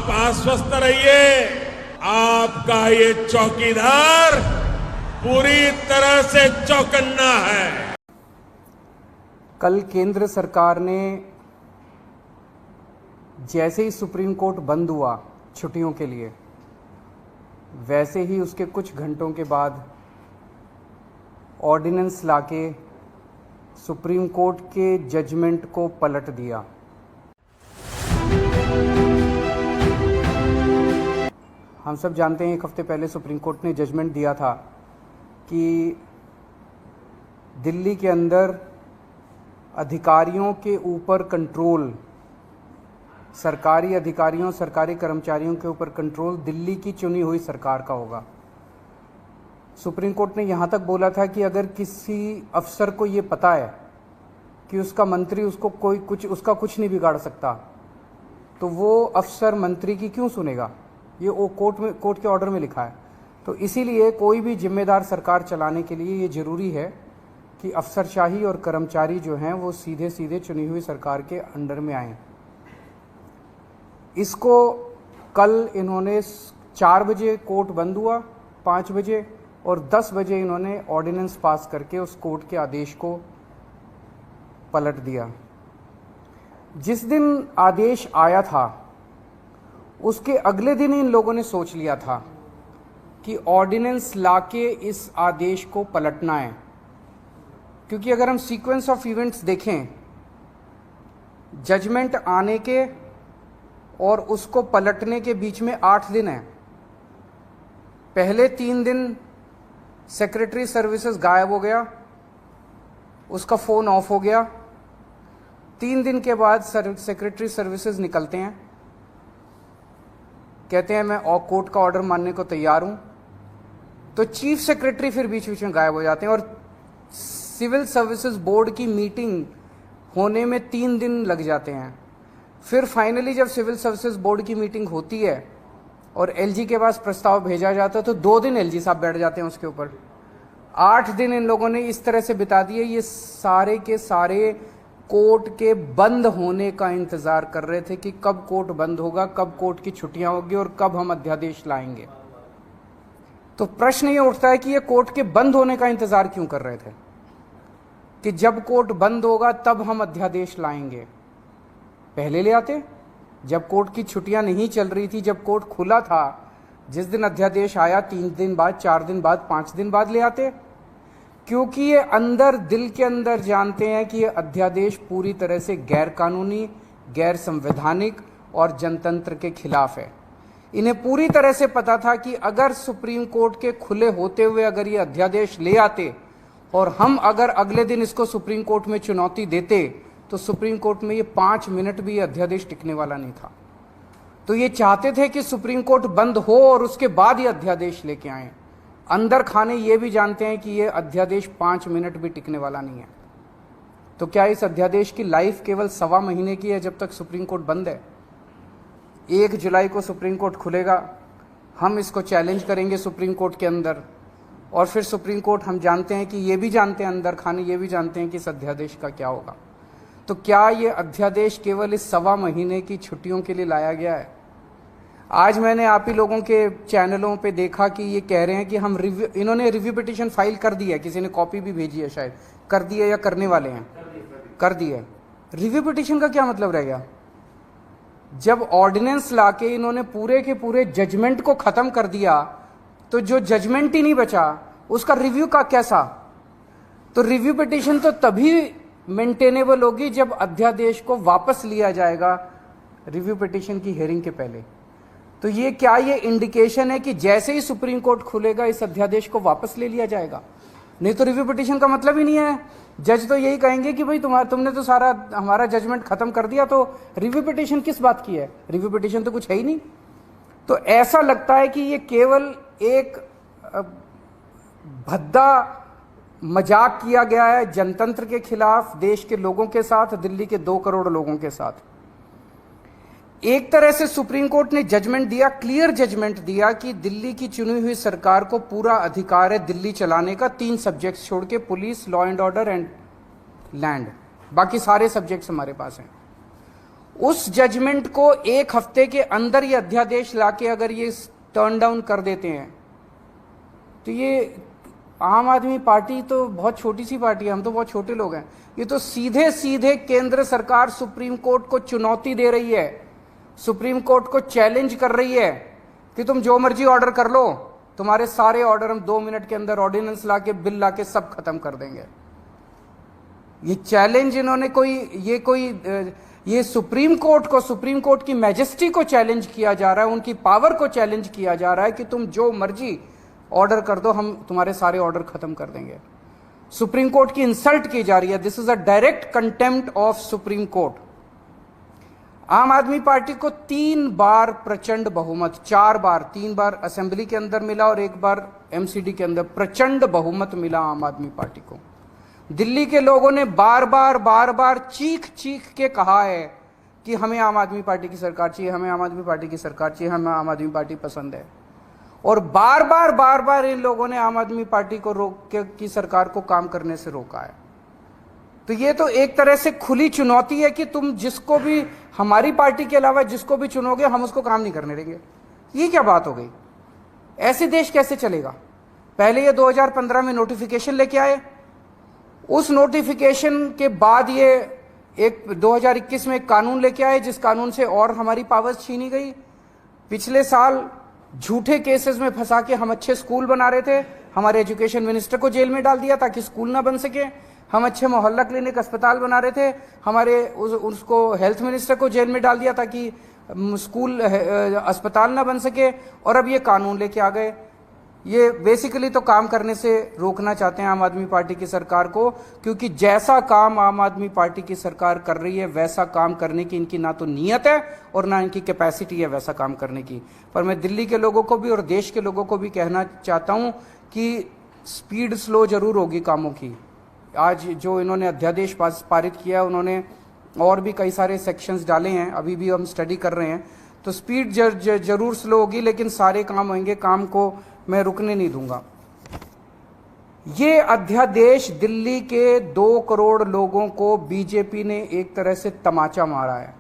आप आश्वस्त रहिए, आपका ये चौकीदार पूरी तरह से चौकन्ना है। कल केंद्र सरकार ने जैसे ही सुप्रीम कोर्ट बंद हुआ छुट्टियों के लिए, वैसे ही उसके कुछ घंटों के बाद ऑर्डिनेंस लाके सुप्रीम कोर्ट के जजमेंट को पलट दिया। हम सब जानते हैं एक हफ्ते पहले सुप्रीम कोर्ट ने जजमेंट दिया था कि दिल्ली के अंदर अधिकारियों के ऊपर कंट्रोल, सरकारी अधिकारियों, सरकारी कर्मचारियों के ऊपर कंट्रोल दिल्ली की चुनी हुई सरकार का होगा। सुप्रीम कोर्ट ने यहाँ तक बोला था कि अगर किसी अफसर को ये पता है कि उसका मंत्री उसको उसका कुछ नहीं बिगाड़ सकता, तो वो अफसर मंत्री की क्यों सुनेगा। ये वो कोर्ट के ऑर्डर में लिखा है। तो इसीलिए कोई भी जिम्मेदार सरकार चलाने के लिए ये ज़रूरी है कि अफसरशाही और कर्मचारी जो हैं वो सीधे सीधे चुनी हुई सरकार के अंडर में आएँ। इसको कल इन्होंने 4 बजे कोर्ट बंद हुआ, 5 बजे और 10 बजे इन्होंने ऑर्डिनेंस पास करके उस कोर्ट के आदेश को पलट दिया। जिस दिन आदेश आया था उसके अगले दिन इन लोगों ने सोच लिया था कि ऑर्डिनेंस लाके इस आदेश को पलटना है, क्योंकि अगर हम सीक्वेंस ऑफ इवेंट्स देखें, जजमेंट आने के और उसको पलटने के बीच में 8 दिन हैं। पहले 3 दिन सेक्रेटरी सर्विसेज गायब हो गया, उसका फ़ोन ऑफ हो गया। 3 दिन के बाद सेक्रेटरी सर्विसेज निकलते हैं, कहते हैं मैं कोर्ट का ऑर्डर मानने को तैयार हूं। तो चीफ सेक्रेटरी फिर बीच बीच में गायब हो जाते हैं और सिविल सर्विसेज बोर्ड की मीटिंग होने में 3 दिन लग जाते हैं। फिर फाइनली जब सिविल सर्विसेज बोर्ड की मीटिंग होती है और एलजी के पास प्रस्ताव भेजा जाता है तो 2 दिन एलजी साहब बैठ जाते हैं उसके ऊपर। 8 दिन इन लोगों ने इस तरह से बिता दिए। ये सारे के सारे कोर्ट के बंद होने का इंतजार कर रहे थे कि कब कोर्ट बंद होगा, कब कोर्ट की छुट्टियां होगी और कब हम अध्यादेश लाएंगे। तो प्रश्न ये उठता है कि ये कोर्ट के बंद होने का इंतजार क्यों कर रहे थे कि जब कोर्ट बंद होगा तब हम अध्यादेश लाएंगे। पहले ले आते, जब कोर्ट की छुट्टियां नहीं चल रही थी, जब कोर्ट खुला था, जिस दिन अध्यादेश आया 3 दिन बाद, 4 दिन बाद, 5 दिन बाद ले आते, क्योंकि ये अंदर दिल के अंदर जानते हैं कि ये अध्यादेश पूरी तरह से गैर कानूनी, गैर संवैधानिक और जनतंत्र के खिलाफ है। इन्हें पूरी तरह से पता था कि अगर सुप्रीम कोर्ट के खुले होते हुए अगर ये अध्यादेश ले आते और हम अगर अगले दिन इसको सुप्रीम कोर्ट में चुनौती देते तो सुप्रीम कोर्ट में ये 5 मिनट भी ये अध्यादेश टिकने वाला नहीं था। तो ये चाहते थे कि सुप्रीम कोर्ट बंद हो और उसके बाद ये अध्यादेश लेके आए। अंदर खाने ये भी जानते हैं कि ये अध्यादेश 5 मिनट भी टिकने वाला नहीं है। तो क्या इस अध्यादेश की लाइफ केवल 1.25 महीने की है जब तक सुप्रीम कोर्ट बंद है? 1 जुलाई को सुप्रीम कोर्ट खुलेगा, हम इसको चैलेंज करेंगे सुप्रीम कोर्ट के अंदर और फिर सुप्रीम कोर्ट, हम जानते हैं कि ये भी जानते हैं, अंदर खाने ये भी जानते हैं कि इस अध्यादेश का क्या होगा। तो क्या ये अध्यादेश केवल इस 1.25 महीने की छुट्टियों के लिए लाया गया है? आज मैंने आप ही लोगों के चैनलों पे देखा कि ये कह रहे हैं कि हम इन्होंने रिव्यू पिटीशन फाइल कर दी है, किसी ने कॉपी भी भेजी है, शायद कर दी है या करने वाले हैं, कर दी है। रिव्यू पिटीशन का क्या मतलब रह गया? जब ऑर्डिनेंस लाके इन्होंने पूरे के पूरे जजमेंट को खत्म कर दिया तो जो जजमेंट ही नहीं बचा उसका रिव्यू का कैसा? तो रिव्यू पिटीशन तो तभी मेंटेनेबल होगी जब अध्यादेश को वापस लिया जाएगा रिव्यू पिटीशन की हियरिंग के पहले। तो ये क्या ये इंडिकेशन है कि जैसे ही सुप्रीम कोर्ट खुलेगा इस अध्यादेश को वापस ले लिया जाएगा? नहीं तो रिव्यू पिटीशन का मतलब ही नहीं है। जज तो यही कहेंगे कि भाई तुमने तो सारा हमारा जजमेंट खत्म कर दिया, तो रिव्यू पिटीशन किस बात की है? रिव्यू पिटीशन तो कुछ है ही नहीं। तो ऐसा लगता है कि ये केवल एक भद्दा मजाक किया गया है जनतंत्र के खिलाफ, देश के लोगों के साथ, दिल्ली के 2 करोड़ लोगों के साथ। एक तरह से सुप्रीम कोर्ट ने जजमेंट दिया, क्लियर जजमेंट दिया कि दिल्ली की चुनी हुई सरकार को पूरा अधिकार है दिल्ली चलाने का, 3 सब्जेक्ट्स छोड़ के, police, law and order and land, बाकी सारे सब्जेक्ट्स हमारे पास हैं। उस जजमेंट को एक हफ्ते के अंदर ये अध्यादेश लाके अगर ये टर्न डाउन कर देते हैं तो ये आम आदमी पार्टी तो बहुत छोटी सी पार्टी है, हम तो बहुत छोटे लोग हैं। ये तो सीधे सीधे केंद्र सरकार सुप्रीम कोर्ट को चुनौती दे रही है, सुप्रीम कोर्ट को चैलेंज कर रही है कि तुम जो मर्जी ऑर्डर कर लो, तुम्हारे सारे ऑर्डर हम 2 मिनट के अंदर ऑर्डिनेंस लाके बिल लाके सब खत्म कर देंगे। ये चैलेंज इन्होंने ये सुप्रीम कोर्ट को, सुप्रीम कोर्ट की मैजेस्टी को चैलेंज किया जा रहा है, उनकी पावर को चैलेंज किया जा रहा है कि तुम जो मर्जी ऑर्डर कर दो, हम तुम्हारे सारे ऑर्डर खत्म कर देंगे। सुप्रीम कोर्ट की इंसल्ट की जा रही है। This is a direct contempt of supreme court. आम आदमी पार्टी को 3 बार प्रचंड बहुमत, 4 बार, 3 बार असेंबली के अंदर मिला और 1 बार एमसीडी के अंदर प्रचंड बहुमत मिला आम आदमी पार्टी को। दिल्ली के लोगों ने बार बार चीख चीख के कहा है कि हमें आम आदमी पार्टी की सरकार चाहिए, हमें आम आदमी पार्टी की सरकार चाहिए, हमें आम आदमी पार्टी पसंद है। और बार बार इन लोगों ने आम आदमी पार्टी को की सरकार को काम करने से रोका है। तो ये तो एक तरह से खुली चुनौती है कि तुम जिसको भी, हमारी पार्टी के अलावा जिसको भी चुनोगे हम उसको काम नहीं करने देंगे। ये क्या बात हो गई? ऐसे देश कैसे चलेगा? पहले ये 2015 में नोटिफिकेशन लेके आए, उस नोटिफिकेशन के बाद ये एक 2021 में एक कानून लेके आए जिस कानून से और हमारी पावर्स छीनी गई। पिछले साल झूठे केसेस में फंसा के हम अच्छे स्कूल बना रहे थे, हमारे एजुकेशन मिनिस्टर को जेल में डाल दिया ताकि स्कूल ना बन सके। हम अच्छे मोहल्ला क्लिनिक अस्पताल बना रहे थे, हमारे उसको हेल्थ मिनिस्टर को जेल में डाल दिया ताकि स्कूल अस्पताल ना बन सके। और अब ये कानून लेके आ गए। ये बेसिकली तो काम करने से रोकना चाहते हैं आम आदमी पार्टी की सरकार को, क्योंकि जैसा काम आम आदमी पार्टी की सरकार कर रही है वैसा काम करने की इनकी ना तो नीयत है और ना इनकी कैपेसिटी है वैसा काम करने की। पर मैं दिल्ली के लोगों को भी और देश के लोगों को भी कहना चाहता हूं कि स्पीड स्लो जरूर होगी कामों की। आज जो इन्होंने अध्यादेश पारित किया, उन्होंने और भी कई सारे सेक्शंस डाले हैं, अभी भी हम स्टडी कर रहे हैं, तो स्पीड जरूर स्लो होगी, लेकिन सारे काम होंगे। काम को मैं रुकने नहीं दूंगा। ये अध्यादेश दिल्ली के 2 करोड़ लोगों को बीजेपी ने एक तरह से तमाचा मारा है।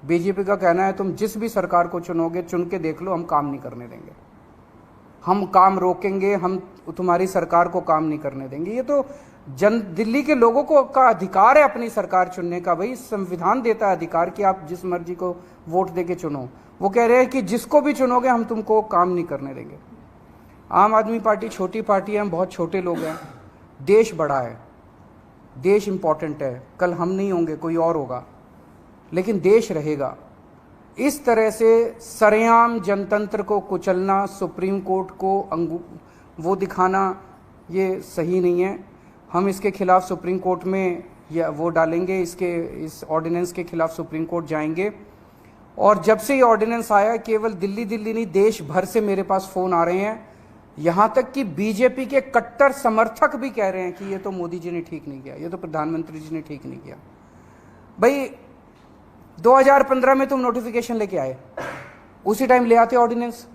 बीजेपी का कहना है तुम जिस भी सरकार को चुनोगे, चुन के देख लो, हम काम नहीं करने देंगे, हम काम रोकेंगे, हम तुम्हारी सरकार को काम नहीं करने देंगे। ये तो दिल्ली के लोगों को का अधिकार है अपनी सरकार चुनने का। भाई संविधान देता है अधिकार कि आप जिस मर्जी को वोट देके चुनो। वो कह रहे हैं कि जिसको भी चुनोगे हम तुमको काम नहीं करने देंगे। आम आदमी पार्टी छोटी पार्टी है, हम बहुत छोटे लोग हैं। देश बड़ा है, देश इंपॉर्टेंट है। कल हम नहीं होंगे, कोई और होगा, लेकिन देश रहेगा। इस तरह से सरेआम जनतंत्र को कुचलना, सुप्रीम कोर्ट को वो दिखाना, ये सही नहीं है। हम इसके खिलाफ सुप्रीम कोर्ट में या वो डालेंगे, इस ऑर्डिनेंस के खिलाफ सुप्रीम कोर्ट जाएंगे। और जब से ये ऑर्डिनेंस आया, केवल दिल्ली नहीं देश भर से मेरे पास फोन आ रहे हैं, यहां तक कि बीजेपी के कट्टर समर्थक भी कह रहे हैं कि ये तो मोदी जी ने ठीक नहीं किया, ये तो प्रधानमंत्री जी ने ठीक नहीं किया। भाई 2015 में तुम नोटिफिकेशन लेके आए, उसी टाइम ले आते ऑर्डिनेंस,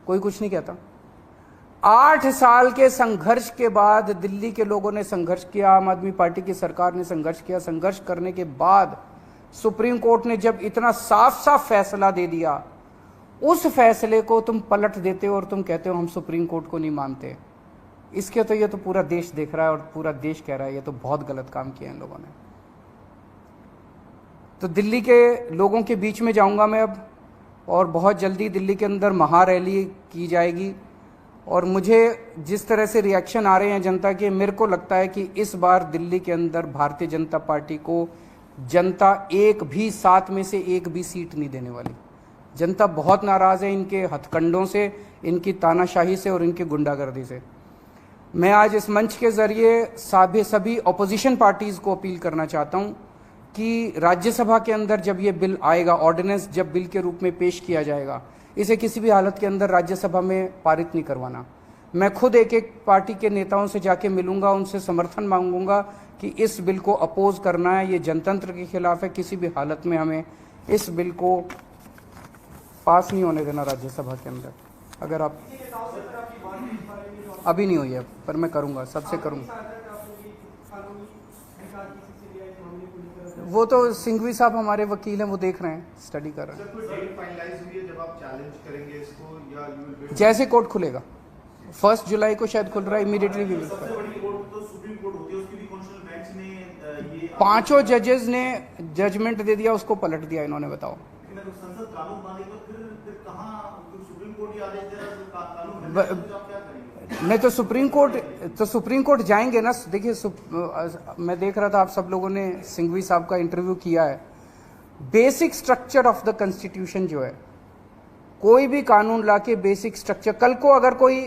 कोई कुछ नहीं कहता। 8 साल के संघर्ष के बाद दिल्ली के लोगों ने संघर्ष किया, आम आदमी पार्टी की सरकार ने संघर्ष किया। संघर्ष करने के बाद सुप्रीम कोर्ट ने जब इतना साफ फैसला दे दिया, उस फैसले को तुम पलट देते हो और तुम कहते हो हम सुप्रीम कोर्ट को नहीं मानते। इसके तो ये तो पूरा देश देख रहा है और पूरा देश कह रहा है ये तो बहुत गलत काम किया इन लोगों ने। तो दिल्ली के लोगों के बीच में जाऊंगा मैं अब, और बहुत जल्दी दिल्ली के अंदर महारैली की जाएगी। और मुझे जिस तरह से रिएक्शन आ रहे हैं जनता के, मेरे को लगता है कि इस बार दिल्ली के अंदर भारतीय जनता पार्टी को जनता 7 में से 1 भी सीट नहीं देने वाली। जनता बहुत नाराज़ है इनके हथकंडों से, इनकी तानाशाही से और इनकी गुंडागर्दी से। मैं आज इस मंच के जरिए सभी ऑपोजिशन पार्टीज़ को अपील करना चाहता हूं कि राज्यसभा के अंदर जब ये बिल आएगा, ऑर्डिनेंस जब बिल के रूप में पेश किया जाएगा, इसे किसी भी हालत के अंदर राज्यसभा में पारित नहीं करवाना। मैं खुद एक पार्टी के नेताओं से जाके मिलूंगा, उनसे समर्थन मांगूंगा कि इस बिल को अपोज करना है, ये जनतंत्र के खिलाफ है। किसी भी हालत में हमें इस बिल को पास नहीं होने देना राज्यसभा के अंदर। अगर आप अभी नहीं हुई है, पर मैं करूंगा, सबसे करूंगा। वो तो सिंघवी साहब हमारे वकील हैं, वो देख रहे हैं, स्टडी कर रहे सर कोई डेट फाइनलाइज हुई है जब आप चैलेंज करेंगे इसको या यू विल हैं। जैसे कोर्ट खुलेगा 1 जुलाई को शायद खुल रहा है, इमीडिएटली भी सबसे बड़ी कोर्ट तो सुप्रीम कोर्ट होती है, उसकी भी कॉन्स्टिट्यूशनल बेंच ने ये 5 जजेस ने जजमेंट दे दिया, उसको पलट दिया इन्होंने। बताओ लेकिन अगर संसद कानून माने तो फिर कहाँ सुप्रीम कोर्ट ही आदेश दे रहा है तो कानून है, तो आप क्या करेंगे? नहीं तो सुप्रीम कोर्ट जाएंगे ना। देखिए मैं देख रहा था आप सब लोगों ने सिंघवी साहब का इंटरव्यू किया है। Basic structure of the constitution जो है, कोई भी कानून लाके बेसिक स्ट्रक्चर, कल को अगर कोई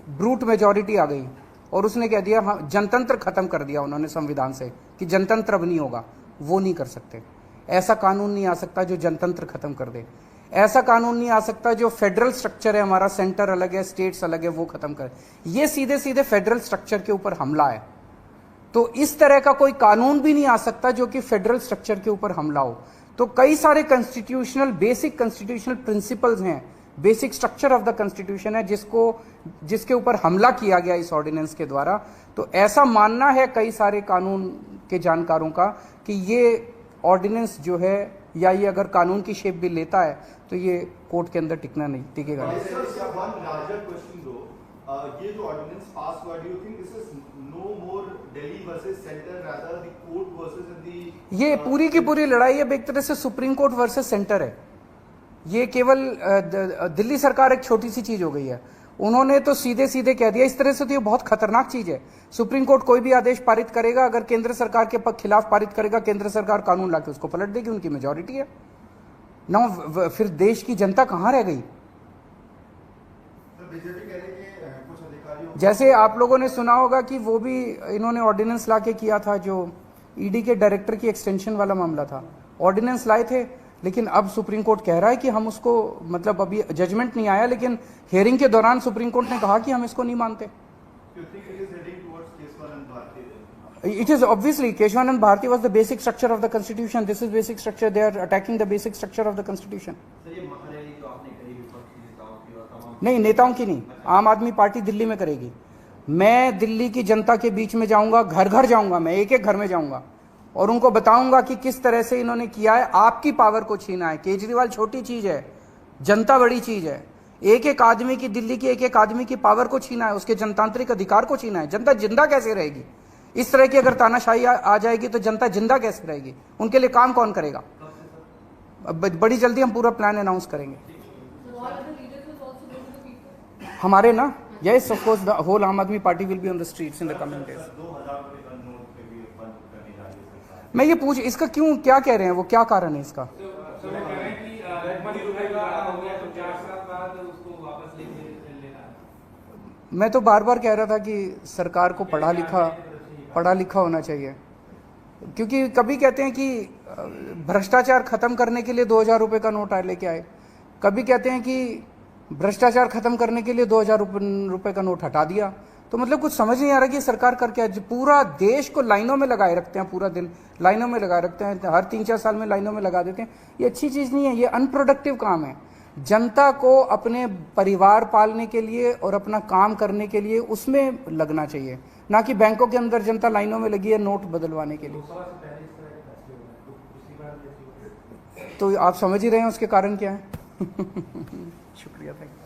ब्रूट मेजॉरिटी आ गई और उसने कह दिया हाँ जनतंत्र खत्म कर दिया उन्होंने संविधान से कि जनतंत्र अब नहीं होगा, वो नहीं कर सकते। ऐसा कानून नहीं आ सकता जो जनतंत्र खत्म कर दे। ऐसा कानून नहीं आ सकता जो फेडरल स्ट्रक्चर है हमारा, सेंटर अलग है, स्टेट्स अलग है, वो खत्म करे। ये सीधे सीधे फेडरल स्ट्रक्चर के ऊपर हमला है। तो इस तरह का कोई कानून भी नहीं आ सकता जो कि फेडरल स्ट्रक्चर के ऊपर हमला हो। तो कई सारे बेसिक कॉन्स्टिट्यूशनल प्रिंसिपल्स हैं, basic structure of the constitution है जिसके ऊपर हमला किया गया इस ऑर्डिनेंस के द्वारा। तो ऐसा मानना है कई सारे कानून के जानकारों का कि ये ऑर्डिनेंस जो है या ये अगर कानून की शेप भी लेता है तो ये कोर्ट के अंदर टिकेगा नहीं। ये जो ऑर्डिनेंस पास हुआ, do you think this is no more Delhi versus centre rather the court versus the ये पूरी की पूरी लड़ाई अब एक तरह से सुप्रीम कोर्ट वर्सेस सेंटर है। ये केवल दिल्ली सरकार एक छोटी सी चीज हो गई है। उन्होंने तो सीधे सीधे कह दिया, इस तरह से तो ये बहुत खतरनाक चीज है। सुप्रीम कोर्ट कोई भी आदेश पारित करेगा, अगर केंद्र सरकार के खिलाफ पारित करेगा, केंद्र सरकार कानून लाके उसको पलट देगी, उनकी मेजॉरिटी है ना। फिर देश की जनता कहां रह गई? बीजेपी कह रही है कि कुछ अधिकारियों, जैसे आप लोगों ने सुना होगा कि वो भी इन्होंने ऑर्डिनेंस लाके किया था, जो ईडी के डायरेक्टर की एक्सटेंशन वाला मामला था। ऑर्डिनेंस लाए थे, लेकिन अब सुप्रीम कोर्ट कह रहा है कि हम उसको, मतलब अभी जजमेंट नहीं आया, लेकिन हियरिंग के दौरान सुप्रीम कोर्ट ने कहा कि हम इसको नहीं मानते। It is obviously Keshwanand Bharati was the basic structure of the constitution. This is basic structure. They are attacking the basic structure of the constitution. नहीं, नेताओं की नहीं, आम आदमी पार्टी दिल्ली में करेगी। मैं दिल्ली की जनता के बीच में जाऊंगा, घर घर जाऊंगा, मैं एक एक घर में जाऊंगा और उनको बताऊंगा कि किस तरह से इन्होंने किया है। आपकी पावर को छीना है। केजरीवाल छोटी चीज है, जनता बड़ी चीज है। एक एक आदमी की, दिल्ली की एक एक आदमी की पावर को छीना है, उसके जनतांत्रिक अधिकार को छीना है। जनता जिंदा कैसे रहेगी? इस तरह की अगर तानाशाही आ जाएगी तो जनता जिंदा कैसे रहेगी? उनके लिए काम कौन करेगा? बड़ी जल्दी हम पूरा प्लान अनाउंस करेंगे। हमारे ना, yes of course the whole आम आदमी party will be on the streets in the coming days। मैं ये पूछ, इसका क्यों, क्या कह रहे हैं वो, क्या कारण है इसका? मैं तो बार बार कह रहा था कि सरकार को पढ़ा लिखा होना चाहिए, क्योंकि कभी कहते हैं कि भ्रष्टाचार खत्म करने के लिए 2000 रुपए का नोट लेके आए, कभी कहते हैं कि भ्रष्टाचार खत्म करने के लिए 2000 रुपए का नोट हटा दिया। तो मतलब कुछ समझ नहीं आ रहा कि सरकार कर क्या। पूरा देश को लाइनों में लगाए रखते हैं, पूरा दिन लाइनों में लगाए रखते हैं, हर 3-4 साल में लाइनों में लगा देते हैं। ये अच्छी चीज नहीं है, ये अनप्रोडक्टिव काम है। जनता को अपने परिवार पालने के लिए और अपना काम करने के लिए उसमें लगना चाहिए, ना कि बैंकों के अंदर जनता लाइनों में लगी है नोट बदलवाने के लिए। तो आप समझ ही रहे हैं उसके कारण क्या है। शुक्रिया, थैंक यू।